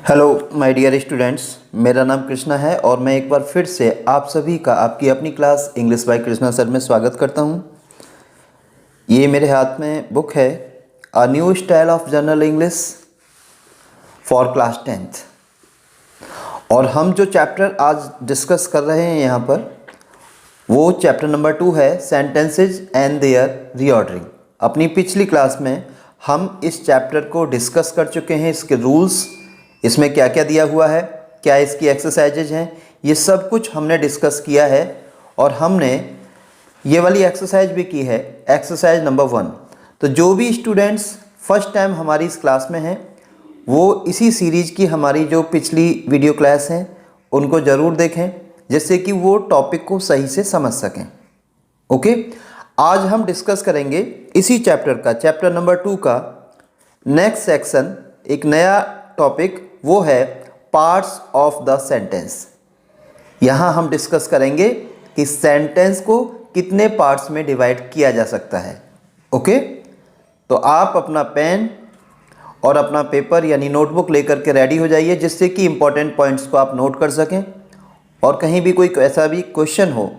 Hello my dear students, मेरा नाम कृष्णा है और मैं एक बार फिर से आप सभी का आपकी अपनी class English by Krishna sir में स्वागत करता हूं। ये मेरे हाथ में बुक है a new style of general English for class 10th और हम जो चैप्टर आज डिस्कस कर रहे हैं यहाँ पर वो चैप्टर नंबर 2 है सेंटेंसेज एंड देयर रीऑर्डरिंग। अपनी पिछली क्लास में हम इस चैप्टर को डिस्कस कर चुके हैं, इसके रूल्स, इसमें क्या क्या दिया हुआ है, क्या इसकी एक्सरसाइजेज हैं, ये सब कुछ हमने डिस्कस किया है और हमने ये वाली एक्सरसाइज भी की है, एक्सरसाइज नंबर 1। तो जो भी स्टूडेंट्स फर्स्ट टाइम हमारी इस क्लास में हैं वो इसी सीरीज की हमारी जो पिछली वीडियो क्लास हैं उनको ज़रूर देखें जिससे कि वो टॉपिक को सही से समझ सकें। ओके, आज हम डिस्कस करेंगे इसी चैप्टर का, चैप्टर नंबर 2 का नेक्स्ट सेक्शन, एक नया टॉपिक, वो है पार्ट्स ऑफ द सेंटेंस। यहाँ हम डिस्कस करेंगे कि सेंटेंस को कितने पार्ट्स में डिवाइड किया जा सकता है। ओके, तो आप अपना पेन और अपना पेपर यानी नोटबुक लेकर के रेडी हो जाइए जिससे कि इम्पोर्टेंट पॉइंट्स को आप नोट कर सकें और कहीं भी कोई ऐसा भी क्वेश्चन हो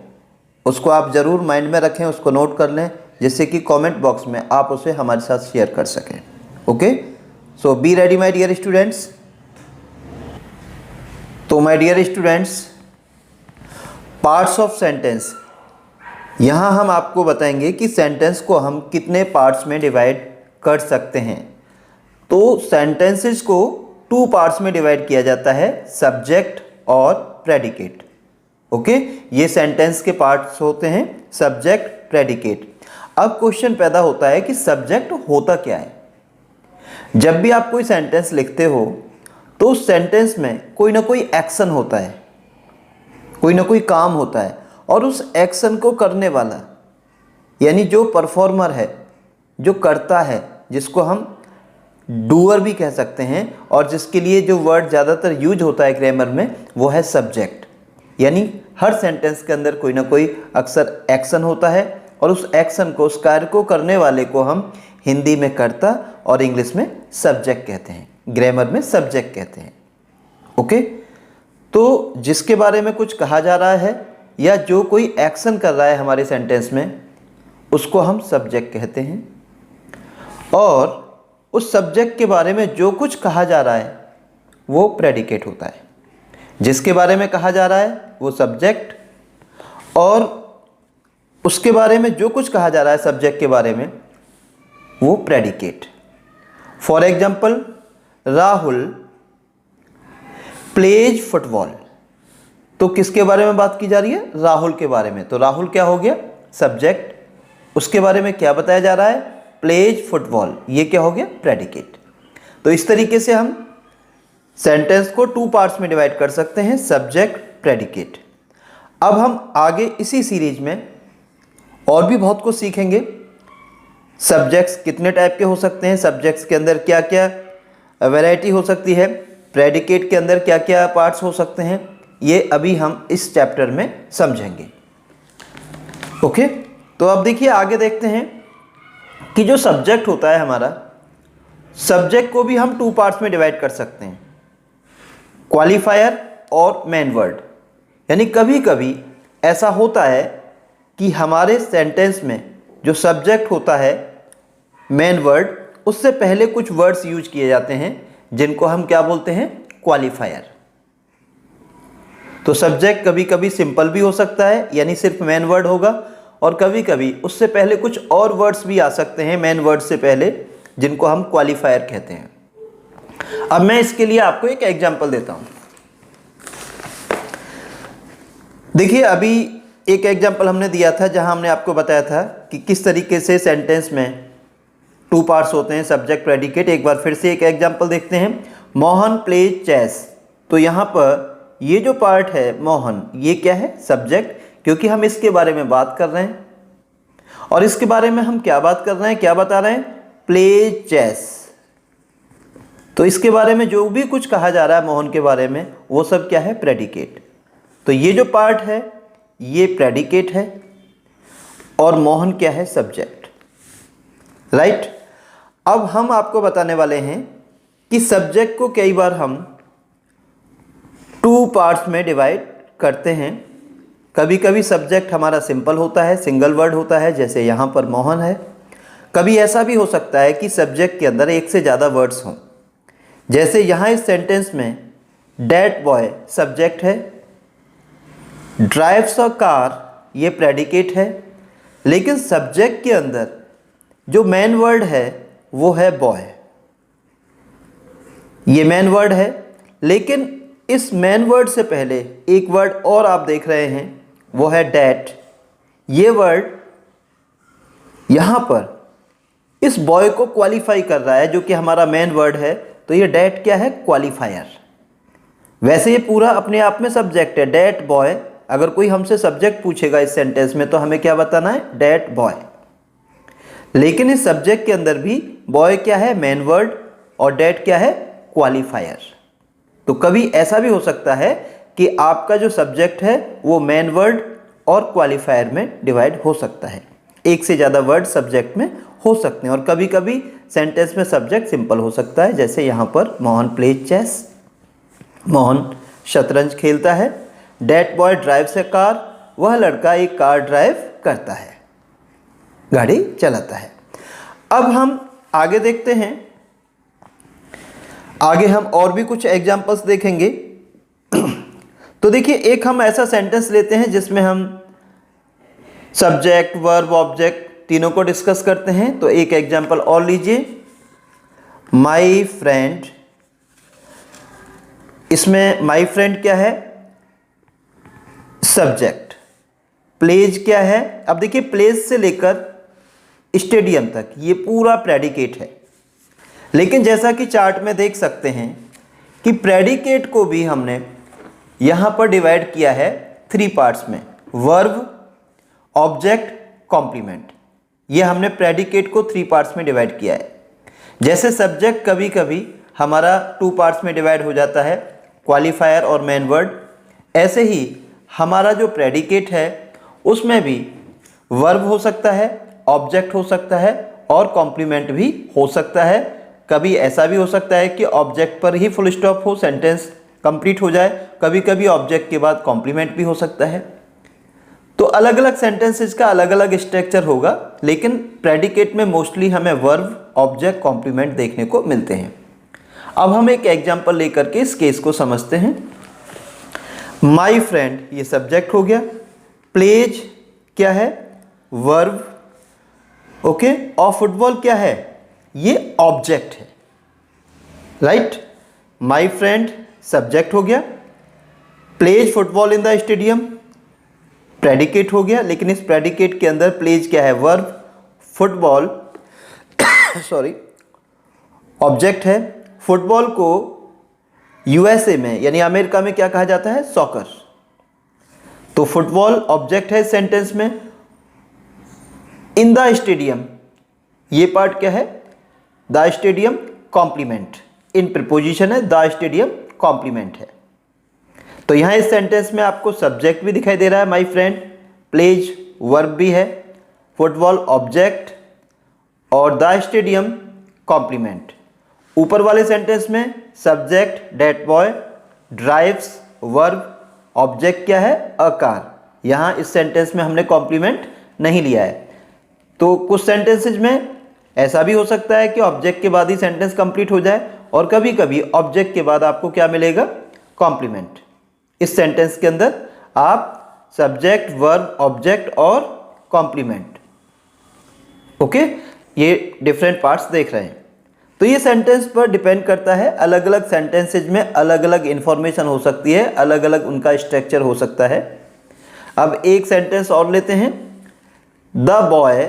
उसको आप ज़रूर माइंड में रखें, उसको नोट कर लें जिससे कि कमेंट बॉक्स में आप उसे हमारे साथ शेयर कर सकें। Okay, so be ready my dear students. तो my dear students, parts of sentence, यहाँ हम आपको बताएंगे कि सेंटेंस को हम कितने पार्ट्स में डिवाइड कर सकते हैं। तो सेंटेंसेस को 2 पार्ट्स में डिवाइड किया जाता है, सब्जेक्ट और प्रेडिकेट। ओके, ये सेंटेंस के पार्ट्स होते हैं, सब्जेक्ट, प्रेडिकेट। अब क्वेश्चन पैदा होता है कि सब्जेक्ट होता क्या है। जब भी आप कोई सेंटेंस लिखते हो तो उस सेंटेंस में कोई ना कोई एक्शन होता है, कोई ना कोई काम होता है और उस एक्शन को करने वाला यानी जो परफॉर्मर है, जो करता है, जिसको हम डूअर भी कह सकते हैं और जिसके लिए जो वर्ड ज़्यादातर यूज होता है ग्रामर में वो है सब्जेक्ट। यानी हर सेंटेंस के अंदर कोई ना कोई अक्सर एक्शन होता है और उस एक्शन को, उस कार्य को करने वाले को हम हिंदी में कर्ता और इंग्लिश में सब्जेक्ट कहते हैं, ग्रामर में सब्जेक्ट कहते हैं। ओके, तो जिसके बारे में कुछ कहा जा रहा है या जो कोई एक्शन कर रहा है हमारे सेंटेंस में उसको हम सब्जेक्ट कहते हैं और उस सब्जेक्ट के बारे में जो कुछ कहा जा रहा है वो प्रेडिकेट होता है। जिसके बारे में कहा जा रहा है वो सब्जेक्ट और उसके बारे में जो कुछ कहा जा रहा है सब्जेक्ट के बारे में वो predicate. For example, Rahul plays football. तो किसके बारे में बात की जा रही है? राहुल के बारे में। तो राहुल क्या हो गया? सब्जेक्ट। उसके बारे में क्या बताया जा रहा है? Plays football. ये क्या हो गया? प्रेडिकेट। तो इस तरीके से हम सेंटेंस को 2 पार्ट्स में डिवाइड कर सकते हैं, सब्जेक्ट, प्रेडिकेट। अब हम आगे इसी सीरीज में और भी बहुत कुछ सीखेंगे। सब्जेक्ट्स कितने टाइप के हो सकते हैं, सब्जेक्ट्स के अंदर क्या क्या वैरायटी हो सकती है, प्रेडिकेट के अंदर क्या क्या पार्ट्स हो सकते हैं, ये अभी हम इस चैप्टर में समझेंगे। ओके, तो अब देखिए आगे देखते हैं कि जो सब्जेक्ट होता है हमारा, सब्जेक्ट को भी हम 2 पार्ट्स में डिवाइड कर सकते हैं, क्वालिफायर और मेन वर्ड। यानी कभी कभी ऐसा होता है कि हमारे सेंटेंस में जो सब्जेक्ट होता है, मेन वर्ड, उससे पहले कुछ वर्ड्स यूज किए जाते हैं जिनको हम क्या बोलते हैं? क्वालिफायर। तो सब्जेक्ट कभी कभी सिंपल भी हो सकता है यानी सिर्फ मेन वर्ड होगा और कभी कभी उससे पहले कुछ और वर्ड्स भी आ सकते हैं मेन वर्ड से पहले जिनको हम क्वालिफायर कहते हैं। अब मैं इसके लिए आपको एक एग्जांपल देता हूं। देखिए अभी एक एग्जांपल हमने दिया था जहां हमने आपको बताया था कि किस तरीके से सेंटेंस में 2 पार्ट्स होते हैं, सब्जेक्ट, प्रेडिकेट। एक बार फिर से एक एग्जांपल देखते हैं, मोहन प्लेज चेस। तो यहाँ पर ये जो पार्ट है मोहन, ये क्या है? सब्जेक्ट, क्योंकि हम इसके बारे में बात कर रहे हैं और इसके बारे में हम क्या बात कर रहे हैं, क्या बता रहे हैं? Plays chess. तो इसके बारे में जो भी कुछ कहा जा रहा है मोहन के बारे में वो सब क्या है? प्रेडिकेट। तो ये जो पार्ट है ये प्रेडिकेट है और मोहन क्या है? सब्जेक्ट। राइट। अब हम आपको बताने वाले हैं कि सब्जेक्ट को कई बार हम टू पार्ट्स में डिवाइड करते हैं। कभी कभी सब्जेक्ट हमारा सिंपल होता है, सिंगल वर्ड होता है, जैसे यहाँ पर मोहन है। कभी ऐसा भी हो सकता है कि सब्जेक्ट के अंदर एक से ज़्यादा वर्ड्स हों, जैसे यहाँ इस सेंटेंस में डैट बॉय सब्जेक्ट है, ड्राइव्स अ कार ये प्रेडिकेट है, लेकिन सब्जेक्ट के अंदर जो मेन वर्ड है वो है बॉय। ये मेन वर्ड है, लेकिन इस मेन वर्ड से पहले एक वर्ड और आप देख रहे हैं, वो है डैट। ये वर्ड यहाँ पर इस बॉय को क्वालिफाई कर रहा है, जो कि हमारा मेन वर्ड है। तो ये डैट क्या है? क्वालिफायर। वैसे ये पूरा अपने आप में सब्जेक्ट है, डैट बॉय। अगर कोई हमसे सब्जेक्ट पूछेगा इस सेंटेंस में तो हमें क्या बताना है? That boy. लेकिन इस सब्जेक्ट के अंदर भी बॉय क्या है? मेन वर्ड, और डैट क्या है? क्वालिफायर। तो कभी ऐसा भी हो सकता है कि आपका जो सब्जेक्ट है वो मेन वर्ड और क्वालिफायर में डिवाइड हो सकता है। एक से ज़्यादा वर्ड सब्जेक्ट में हो सकते हैं, और कभी कभी सेंटेंस में सब्जेक्ट सिंपल हो सकता है, जैसे यहाँ पर मोहन प्लेज चेस, मोहन शतरंज खेलता है। That boy drives A car, वह लड़का एक कार ड्राइव करता है, गाड़ी चलाता है। अब हम आगे देखते हैं, आगे हम और भी कुछ एग्जाम्पल्स देखेंगे। तो देखिए, एक हम ऐसा सेंटेंस लेते हैं जिसमें हम सब्जेक्ट, वर्ब, ऑब्जेक्ट तीनों को डिस्कस करते हैं। तो एक एग्जाम्पल और लीजिए, माई फ्रेंड। इसमें माई फ्रेंड क्या है? सब्जेक्ट। प्लेज क्या है? अब देखिए, प्लेज से लेकर स्टेडियम तक ये पूरा प्रेडिकेट है, लेकिन जैसा कि चार्ट में देख सकते हैं कि प्रेडिकेट को भी हमने यहाँ पर डिवाइड किया है 3 पार्ट्स में, वर्ब, ऑब्जेक्ट, कॉम्प्लीमेंट। ये हमने प्रेडिकेट को 3 पार्ट्स में डिवाइड किया है। जैसे सब्जेक्ट कभी कभी हमारा 2 पार्ट्स में डिवाइड हो जाता है, क्वालिफायर और मेन वर्ड, ऐसे ही हमारा जो प्रेडिकेट है उसमें भी वर्ब हो सकता है, ऑब्जेक्ट हो सकता है और कॉम्प्लीमेंट भी हो सकता है। कभी ऐसा भी हो सकता है कि ऑब्जेक्ट पर ही फुल स्टॉप हो, सेंटेंस कंप्लीट हो जाए। कभी कभी ऑब्जेक्ट के बाद कॉम्प्लीमेंट भी हो सकता है। तो अलग अलग सेंटेंसेस का अलग अलग स्ट्रक्चर होगा, लेकिन प्रेडिकेट में मोस्टली हमें वर्ब, ऑब्जेक्ट, कॉम्प्लीमेंट देखने को मिलते हैं। अब हम एक एग्जाम्पल लेकर के इस केस को समझते हैं। माई फ्रेंड ये सब्जेक्ट हो गया, प्लेज क्या है? वर्ब, ओके, और फुटबॉल क्या है? ये ऑब्जेक्ट है, राइट। माई फ्रेंड सब्जेक्ट हो गया, plays football in the stadium predicate हो गया, लेकिन इस प्रेडिकेट के अंदर प्लेज क्या है? वर्ब, फुटबॉल सॉरी ऑब्जेक्ट है। फुटबॉल को यूएसए में यानी अमेरिका में क्या कहा जाता है? सॉकर। तो फुटबॉल ऑब्जेक्ट है सेंटेंस में। इन द स्टेडियम ये पार्ट क्या है? The stadium complement, in preposition है, द स्टेडियम कॉम्प्लीमेंट है। तो यहां इस सेंटेंस में आपको सब्जेक्ट भी दिखाई दे रहा है, माई फ्रेंड, प्लेज वर्ब भी है, फुटबॉल ऑब्जेक्ट और द स्टेडियम कॉम्प्लीमेंट। ऊपर वाले सेंटेंस में subject that boy, drives verb, object क्या है? A car. यहाँ इस सेंटेंस में हमने कॉम्प्लीमेंट नहीं लिया है। तो कुछ सेंटेंसेज में ऐसा भी हो सकता है कि ऑब्जेक्ट के बाद ही सेंटेंस कंप्लीट हो जाए, और कभी कभी ऑब्जेक्ट के बाद आपको क्या मिलेगा? कॉम्प्लीमेंट। इस सेंटेंस के अंदर आप सब्जेक्ट, वर्ब, ऑब्जेक्ट और कॉम्प्लीमेंट, ओके, ये डिफरेंट पार्ट्स देख रहे हैं। तो ये सेंटेंस पर डिपेंड करता है, अलग अलग सेंटेंसेज में अलग अलग इंफॉर्मेशन हो सकती है, अलग अलग उनका स्ट्रक्चर हो सकता है। अब एक सेंटेंस और लेते हैं, the boy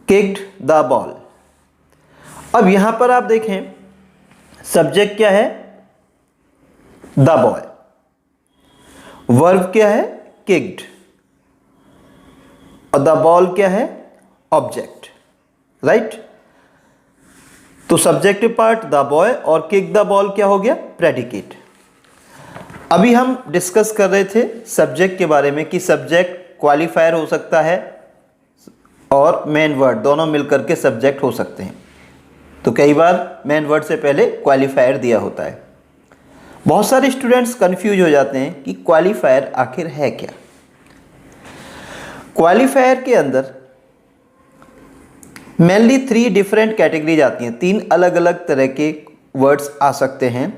kicked the ball. अब यहां पर आप देखें, सब्जेक्ट क्या है? द बॉय, वर्ब क्या है? किक्ड, और द बॉल क्या है? Object, right. तो सब्जेक्टिव पार्ट द बॉय और किक द बॉल क्या हो गया? प्रेडिकेट। अभी हम डिस्कस कर रहे थे सब्जेक्ट के बारे में कि सब्जेक्ट क्वालिफायर हो सकता है और मेन वर्ड दोनों मिलकर के सब्जेक्ट हो सकते हैं। तो कई बार मेन वर्ड से पहले क्वालिफायर दिया होता है। बहुत सारे स्टूडेंट्स कंफ्यूज हो जाते हैं कि क्वालिफायर आखिर है क्या। क्वालिफायर के अंदर मेनली 3 डिफरेंट कैटेगरीज आती हैं। 3 अलग अलग तरह के वर्ड्स आ सकते हैं,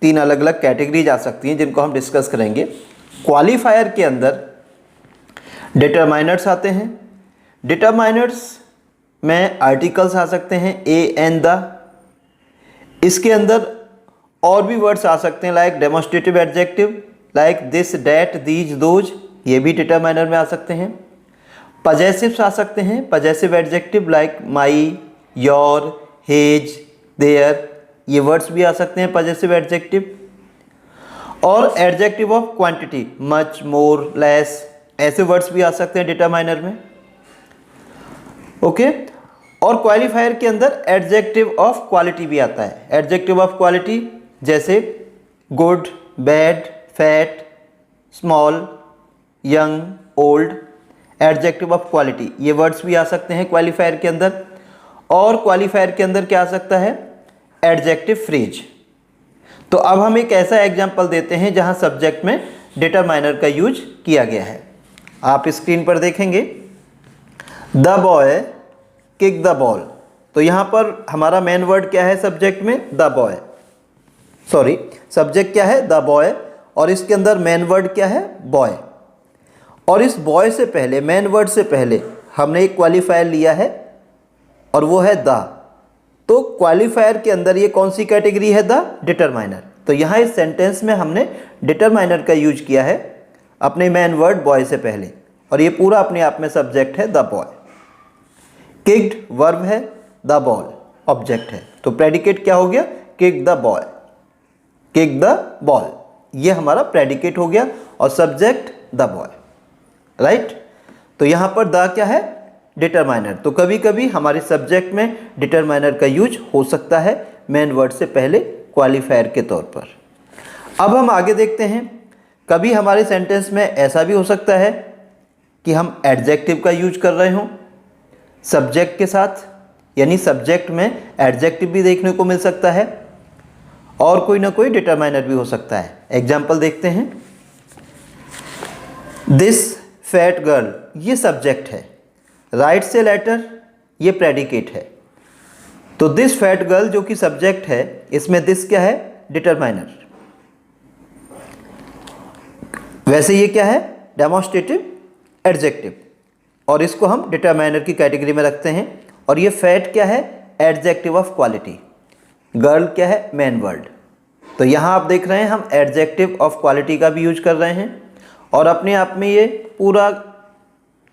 3 अलग अलग कैटेगरीज आ सकती हैं जिनको हम डिस्कस करेंगे। क्वालिफायर के अंदर डिटरमाइनर्स आते हैं। डिटरमाइनर्स में आर्टिकल्स आ सकते हैं ए एंड द। इसके अंदर और भी वर्ड्स आ सकते हैं like demonstrative adjective, like this, that, these, those, ये भी डिटरमाइनर में आ सकते हैं। पजेसिव्स आ सकते हैं, possessive adjective like my, your, his, their, ये वर्ड्स भी आ सकते हैं पजेसिव एडजेक्टिव। और adjective of quantity, much, more, less, ऐसे वर्ड्स भी आ सकते हैं डिटरमाइनर में। ओके। और क्वालिफायर के अंदर एडजेक्टिव ऑफ क्वालिटी भी आता है। एडजेक्टिव ऑफ क्वालिटी जैसे good, bad, fat, small, young, old, adjective of quality, ये वर्ड्स भी आ सकते हैं क्वालिफायर के अंदर। और क्वालिफायर के अंदर क्या आ सकता है, एडजेक्टिव फ्रेज। तो अब हम एक ऐसा एग्जाम्पल देते हैं जहां सब्जेक्ट में डिटरमाइनर का यूज किया गया है। आप स्क्रीन पर देखेंगे, the boy kick the ball. तो यहां पर हमारा मेन वर्ड क्या है सब्जेक्ट में, द बॉय, सॉरी सब्जेक्ट क्या है, द बॉय, और इसके अंदर मेन वर्ड क्या है, बॉय। और इस बॉय से पहले, मेन वर्ड से पहले हमने एक क्वालिफायर लिया है और वो है द। तो क्वालिफायर के अंदर ये कौन सी कैटेगरी है, द डिटरमाइनर। तो यहाँ इस सेंटेंस में हमने डिटरमाइनर का यूज किया है अपने मेन वर्ड बॉय से पहले, और ये पूरा अपने आप में सब्जेक्ट है द बॉय। किक्ड वर्ब है, द बॉल ऑब्जेक्ट है, तो प्रेडिकेट क्या हो गया, kick the boy, kick the ball, ये हमारा प्रेडिकेट हो गया और सब्जेक्ट द बॉय, राइट। तो यहाँ पर द क्या है, डिटरमाइनर। तो कभी कभी हमारे सब्जेक्ट में डिटरमाइनर का यूज हो सकता है मेन वर्ड से पहले क्वालिफायर के तौर पर। अब हम आगे देखते हैं, कभी हमारे सेंटेंस में ऐसा भी हो सकता है कि हम एडजेक्टिव का यूज कर रहे हों सब्जेक्ट के साथ, यानी सब्जेक्ट में एडजेक्टिव भी देखने को मिल सकता है और कोई ना कोई डिटरमाइनर भी हो सकता है। एग्जाम्पल देखते हैं, दिस फैट गर्ल, ये सब्जेक्ट है, राइट से लेटर, ये प्रेडिकेट है। तो दिस फैट गर्ल जो कि सब्जेक्ट है, इसमें दिस क्या है, डिटरमाइनर। वैसे ये क्या है, डेमोस्ट्रेटिव एडजेक्टिव, और इसको हम डिटरमाइनर की कैटेगरी में रखते हैं। और ये फैट क्या है, एडजेक्टिव ऑफ क्वालिटी, गर्ल क्या है, मेन वर्ड। तो यहाँ आप देख रहे हैं हम एडजेक्टिव ऑफ क्वालिटी का भी यूज कर रहे हैं और अपने आप में ये पूरा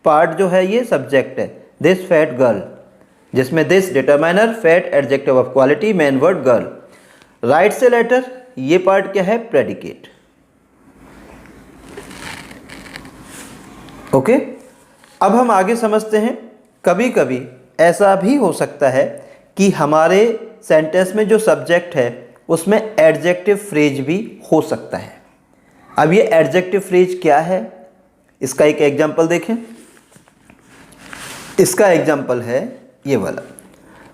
पार्ट जो है ये सब्जेक्ट है, दिस फैट गर्ल, जिसमें this determiner, fat adjective of quality, main word girl. Right से लेटर, ये पार्ट क्या है, प्रेडिकेट। ओके। अब हम आगे समझते हैं, कभी कभी ऐसा भी हो सकता है कि हमारे सेंटेंस में जो सब्जेक्ट है उसमें एडजेक्टिव फ्रेज भी हो सकता है। अब ये एडजेक्टिव फ्रेज क्या है, इसका एक एग्जांपल देखें। इसका एग्जांपल है ये वाला,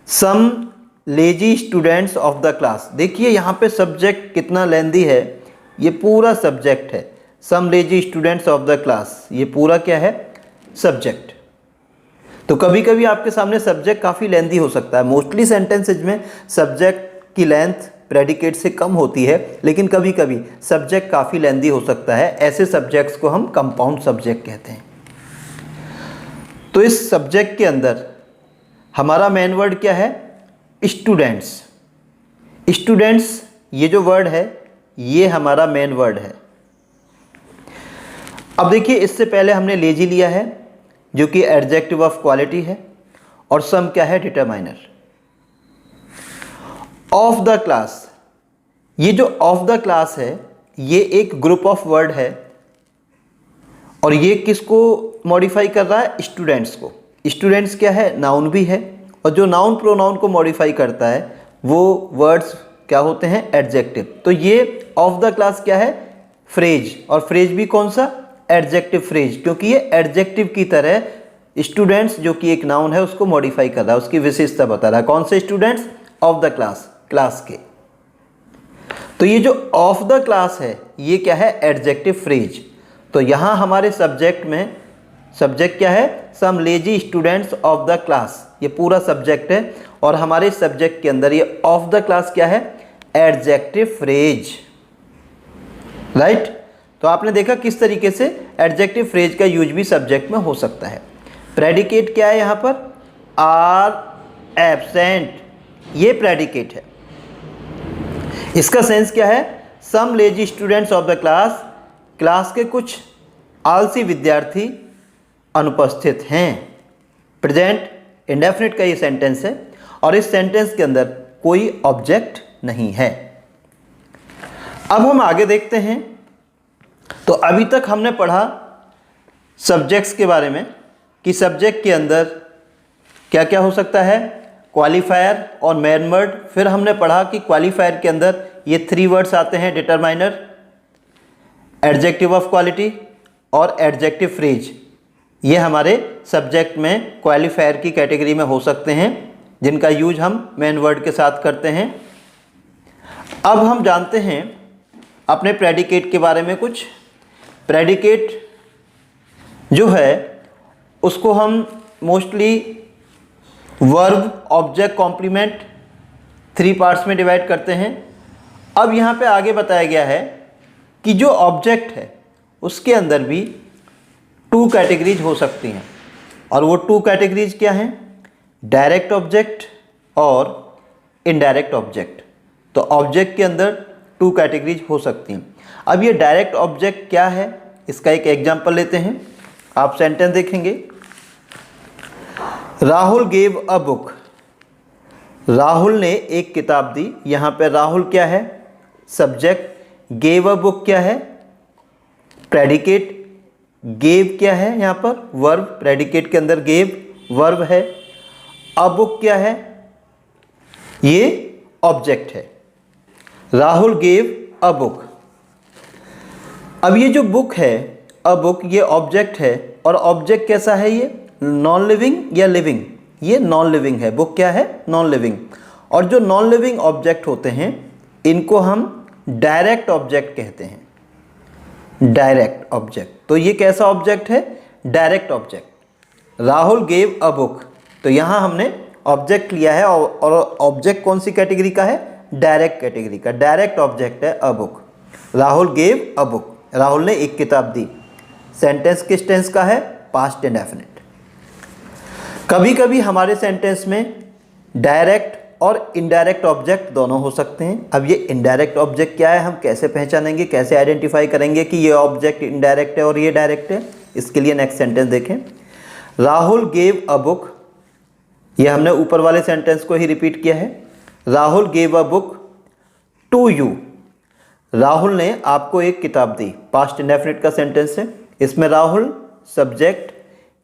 some lazy students of the class. देखिए यहाँ पे सब्जेक्ट कितना लेंदी है, ये पूरा सब्जेक्ट है, some lazy students of the class, ये पूरा क्या है, सब्जेक्ट। तो कभी कभी आपके सामने सब्जेक्ट काफ़ी लेंदी हो सकता है। मोस्टली सेंटेंसेज में सब्जेक्ट की लेंथ प्रेडिकेट से कम होती है, लेकिन कभी कभी सब्जेक्ट काफ़ी लेंदी हो सकता है। ऐसे सब्जेक्ट्स को हम कंपाउंड सब्जेक्ट कहते हैं। तो इस सब्जेक्ट के अंदर हमारा मेन वर्ड क्या है, स्टूडेंट्स। स्टूडेंट्स ये जो वर्ड है ये हमारा मेन वर्ड है। अब देखिए, इससे पहले हमने लेजी लिया है जो कि एडजेक्टिव ऑफ क्वालिटी है, और सम क्या है, डिटरमाइनर। ऑफ द क्लास, ये जो ऑफ द क्लास है ये एक ग्रुप ऑफ वर्ड है, और ये किसको मॉडिफाई कर रहा है, स्टूडेंट्स को। स्टूडेंट्स क्या है, नाउन भी है, और जो नाउन प्रोनाउन को मॉडिफाई करता है वो वर्ड्स क्या होते हैं, एडजेक्टिव। तो ये ऑफ द क्लास क्या है, फ्रेज, और फ्रेज भी कौन सा, एडजेक्टिव फ्रेज, क्योंकि ये एडजेक्टिव की तरह स्टूडेंट्स जो कि एक नाउन है उसको मॉडिफाई कर रहा है, उसकी विशेषता बता रहा है। कौन से students, of the class, class के। तो ये जो ऑफ द क्लास है ये क्या है, एडजेक्टिव फ्रेज। तो यहाँ हमारे सब्जेक्ट में, सब्जेक्ट क्या है, some lazy students of the class, ये पूरा सब्जेक्ट है। और हमारे सब्जेक्ट के अंदर ये ऑफ द क्लास क्या है, एडजेक्टिव फ्रेज, राइट। तो आपने देखा किस तरीके से एडजेक्टिव फ्रेज का यूज भी सब्जेक्ट में हो सकता है। प्रेडिकेट क्या है यहाँ पर, आर एब्सेंट, ये प्रेडिकेट है। इसका सेंस क्या है, some lazy students of the class, class के कुछ आलसी विद्यार्थी अनुपस्थित हैं। प्रेजेंट इंडेफिनिट का ये सेंटेंस है और इस सेंटेंस के अंदर कोई ऑब्जेक्ट नहीं है। अब हम आगे देखते हैं। तो अभी तक हमने पढ़ा सब्जेक्ट्स के बारे में कि सब्जेक्ट के अंदर क्या क्या हो सकता है, क्वालिफायर और मेन वर्ड। फिर हमने पढ़ा कि क्वालिफायर के अंदर ये 3 वर्ड्स आते हैं, डिटरमाइनर, एडजेक्टिव ऑफ क्वालिटी और एडजेक्टिव फ्रेज। ये हमारे सब्जेक्ट में क्वालिफायर की कैटेगरी में हो सकते हैं, जिनका यूज हम मेन वर्ड के साथ करते हैं। अब हम जानते हैं अपने प्रेडिकेट के बारे में कुछ। प्रेडिकेट जो है उसको हम mostly verb, object, complement 3 parts में डिवाइड करते हैं। अब यहाँ पे आगे बताया गया है कि जो ऑब्जेक्ट है उसके अंदर भी 2 कैटेगरीज हो सकती हैं, और वो 2 कैटेगरीज क्या हैं, डायरेक्ट ऑब्जेक्ट और इनडायरेक्ट ऑब्जेक्ट। तो ऑब्जेक्ट के अंदर 2 कैटेगरीज हो सकती हैं। अब ये डायरेक्ट ऑब्जेक्ट क्या है, इसका एक एग्जांपल लेते हैं। आप सेंटेंस देखेंगे, Rahul gave a book, Rahul ने एक किताब दी। यहाँ पे राहुल क्या है, सब्जेक्ट, गेव अ बुक क्या है, प्रेडिकेट, गेव क्या है यहाँ पर, वर्ब, प्रेडिकेट के अंदर गेव वर्ब है, अ बुक क्या है, ये ऑब्जेक्ट है। Rahul gave a book. अब ये जो बुक है, अ बुक, ये ऑब्जेक्ट है, और ऑब्जेक्ट कैसा है, ये नॉन लिविंग या लिविंग, ये नॉन लिविंग है। बुक क्या है, नॉन लिविंग। और जो नॉन लिविंग ऑब्जेक्ट होते हैं इनको हम डायरेक्ट ऑब्जेक्ट कहते हैं, डायरेक्ट ऑब्जेक्ट। तो ये कैसा ऑब्जेक्ट है, direct object. Rahul gave a book, तो यहाँ हमने ऑब्जेक्ट लिया है, और ऑब्जेक्ट कौन सी कैटेगरी का है, डायरेक्ट कैटेगरी का। डायरेक्ट ऑब्जेक्ट है a book. Rahul gave a book, Rahul ने एक किताब दी। सेंटेंस किस टेंस का है, पास्ट इंडेफिनिट। कभी कभी हमारे सेंटेंस में डायरेक्ट और इनडायरेक्ट ऑब्जेक्ट दोनों हो सकते हैं। अब ये इनडायरेक्ट ऑब्जेक्ट क्या है, हम कैसे पहचानेंगे, कैसे आइडेंटिफाई करेंगे कि ये ऑब्जेक्ट इनडायरेक्ट है और ये डायरेक्ट है। इसके लिए नेक्स्ट सेंटेंस देखें, राहुल गेव अ बुक, ये हमने ऊपर वाले सेंटेंस को ही रिपीट किया है। Rahul gave a book to you, Rahul ने आपको एक किताब दी। पास्ट इंडेफिनिट का सेंटेंस है। इसमें Rahul subject,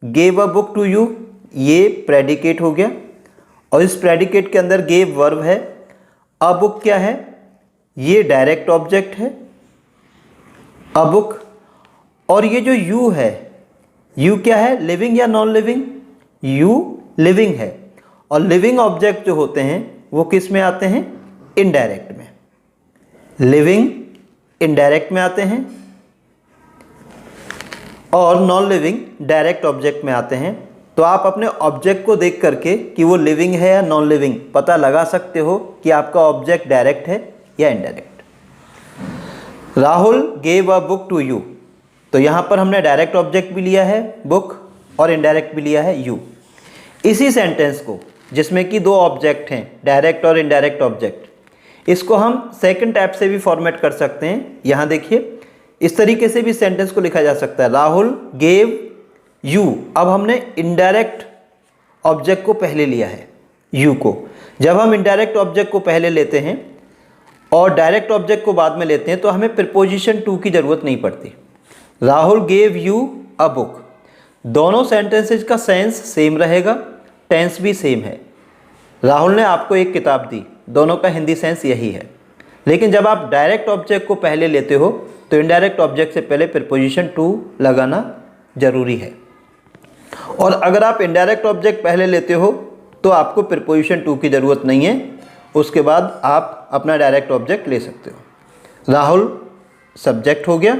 gave a book to you ये प्रेडिकेट हो गया, और इस प्रेडिकेट के अंदर गेव वर्ब है। अ बुक क्या है, ये डायरेक्ट ऑब्जेक्ट है अ बुक। और ये जो यू है, यू क्या है, लिविंग या नॉन लिविंग, यू लिविंग है। और लिविंग ऑब्जेक्ट जो होते हैं वो किस में आते हैं, इनडायरेक्ट में। लिविंग इनडायरेक्ट में आते हैं और नॉन लिविंग डायरेक्ट ऑब्जेक्ट में आते हैं। तो आप अपने ऑब्जेक्ट को देख करके कि वो लिविंग है या नॉन लिविंग पता लगा सकते हो कि आपका ऑब्जेक्ट डायरेक्ट है या indirect. Rahul gave a book to you, तो यहाँ पर हमने डायरेक्ट ऑब्जेक्ट भी लिया है बुक और इनडायरेक्ट भी लिया है यू। इसी सेंटेंस को जिसमें कि 2 ऑब्जेक्ट हैं, डायरेक्ट और इनडायरेक्ट ऑब्जेक्ट, इसको हम सेकंड टाइप से भी फॉर्मेट कर सकते हैं। यहाँ देखिए, इस तरीके से भी सेंटेंस को लिखा जा सकता है, राहुल गेव यू। अब हमने इनडायरेक्ट ऑब्जेक्ट को पहले लिया है, यू को। जब हम इनडायरेक्ट ऑब्जेक्ट को पहले लेते हैं और डायरेक्ट ऑब्जेक्ट को बाद में लेते हैं तो हमें प्रीपोजिशन टू की ज़रूरत नहीं पड़ती। Rahul gave you a book, दोनों सेंटेंसेज का सेंस सेम रहेगा, टेंस भी सेम है। राहुल ने आपको एक किताब दी, दोनों का हिंदी सेंस यही है। लेकिन जब आप डायरेक्ट ऑब्जेक्ट को पहले लेते हो तो इनडायरेक्ट ऑब्जेक्ट से पहले प्रीपोजिशन टू लगाना जरूरी है। और अगर आप इनडायरेक्ट ऑब्जेक्ट पहले लेते हो तो आपको प्रीपोजिशन टू की ज़रूरत नहीं है, उसके बाद आप अपना डायरेक्ट ऑब्जेक्ट ले सकते हो। राहुल सब्जेक्ट हो गया,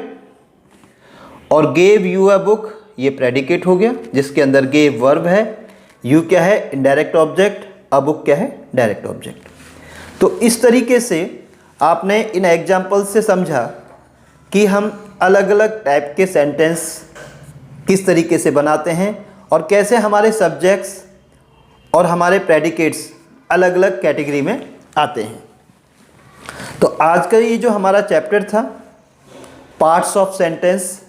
और गेव यू अ बुक ये प्रेडिकेट हो गया, जिसके अंदर गेव वर्ब है, यू क्या है इनडायरेक्ट ऑब्जेक्ट, अ बुक क्या है डायरेक्ट ऑब्जेक्ट। तो इस तरीके से आपने इन एग्जाम्पल से समझा कि हम अलग अलग टाइप के सेंटेंस किस तरीके से बनाते हैं और कैसे हमारे सब्जेक्ट्स और हमारे प्रेडिकेट्स अलग अलग कैटेगरी में आते हैं। तो आज का ये जो हमारा चैप्टर था पार्ट्स ऑफ सेंटेंस,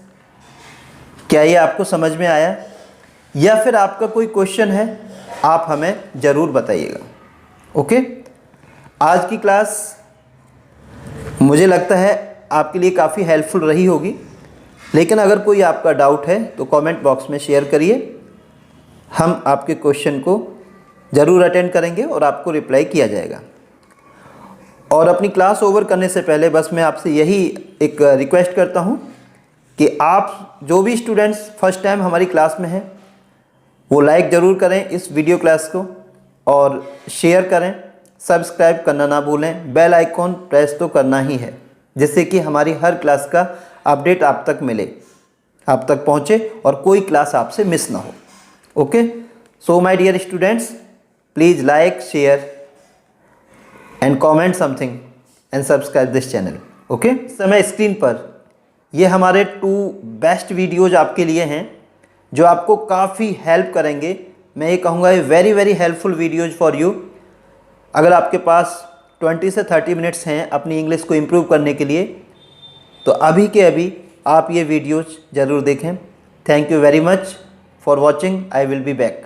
क्या ये आपको समझ में आया, या फिर आपका कोई क्वेश्चन है आप हमें ज़रूर बताइएगा। ओके, आज की क्लास मुझे लगता है आपके लिए काफ़ी हेल्पफुल रही होगी, लेकिन अगर कोई आपका डाउट है तो कमेंट बॉक्स में शेयर करिए, हम आपके क्वेश्चन को ज़रूर अटेंड करेंगे और आपको रिप्लाई किया जाएगा। और अपनी क्लास ओवर करने से पहले बस मैं आपसे यही एक रिक्वेस्ट करता हूँ कि आप जो भी स्टूडेंट्स फर्स्ट टाइम हमारी क्लास में हैं वो लाइक ज़रूर करें इस वीडियो क्लास को और शेयर करें, सब्सक्राइब करना ना भूलें, बेल आइकॉन प्रेस तो करना ही है, जिससे कि हमारी हर क्लास का अपडेट आप तक मिले, आप तक पहुँचे और कोई क्लास आपसे मिस ना हो। Okay, so my dear students, please like, share and comment something and subscribe this channel. Okay, समय स्क्रीन पर ये हमारे 2 बेस्ट वीडियोज़ आपके लिए हैं जो आपको काफ़ी हेल्प करेंगे। मैं ये कहूँगा ये very very helpful videos for you. अगर आपके पास 20 से 30 मिनट्स हैं अपनी इंग्लिश को इम्प्रूव करने के लिए तो अभी के अभी आप ये वीडियोज़ ज़रूर देखें। Thank you very much for watching, I will be back.